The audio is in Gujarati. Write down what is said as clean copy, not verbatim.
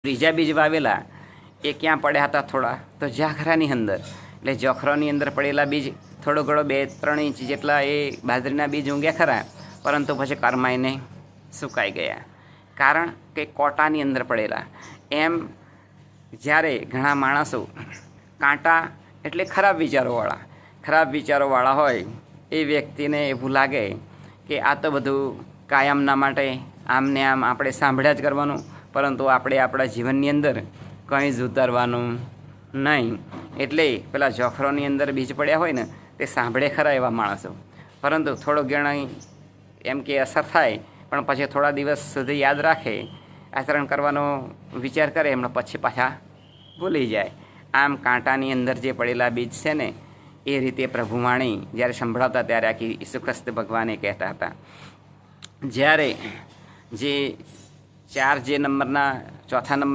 ત્રીજા બીજ વાવેલા એ ક્યાં પડ્યા હતા થોડા, તો ઝાખરાની અંદર. એટલે ઝાખરાની અંદર પડેલા બીજ થોડો ઘણો 2-3 ઇંચ જેટલા એ બાજરીના બીજ ઊંઘ્યા ખરા, પરંતુ પછી કરમાઈને સુકાઈ ગયા. કારણ કે કોટાની અંદર પડેલા. એમ જ્યારે ઘણા માણસો કાંટા એટલે ખરાબ વિચારોવાળા હોય, એ વ્યક્તિને એવું લાગે કે આ તો બધું કાયમના માટે આમને આમ આપણે સાંભળ્યા જ કરવાનું, પરંતુ આપણે આપણા જીવનની અંદર કંઈ જ ઉતારવાનું નહીં. એટલે પેલા ઝાખરાની અંદર બીજ પડ્યા હોય ને તે સાંભળે ખરા એવા માણસો, પરંતુ થોડો ઘણો એમ કે અસર થાય, પણ પછી થોડા દિવસ સુધી યાદ રાખે, આચરણ કરવાનો વિચાર કરે, એમણે પછી પાછા ભૂલી જાય. આમ કાંટાની અંદર જે પડેલા બીજ છે ને, એ રીતે પ્રભુવાણી જ્યારે સંભળાવતા ત્યારે આખી ઈસુ ખ્રિસ્ત ભગવાને કહેતા હતા. જ્યારે જે 4 નંબરના ચોથા નંબર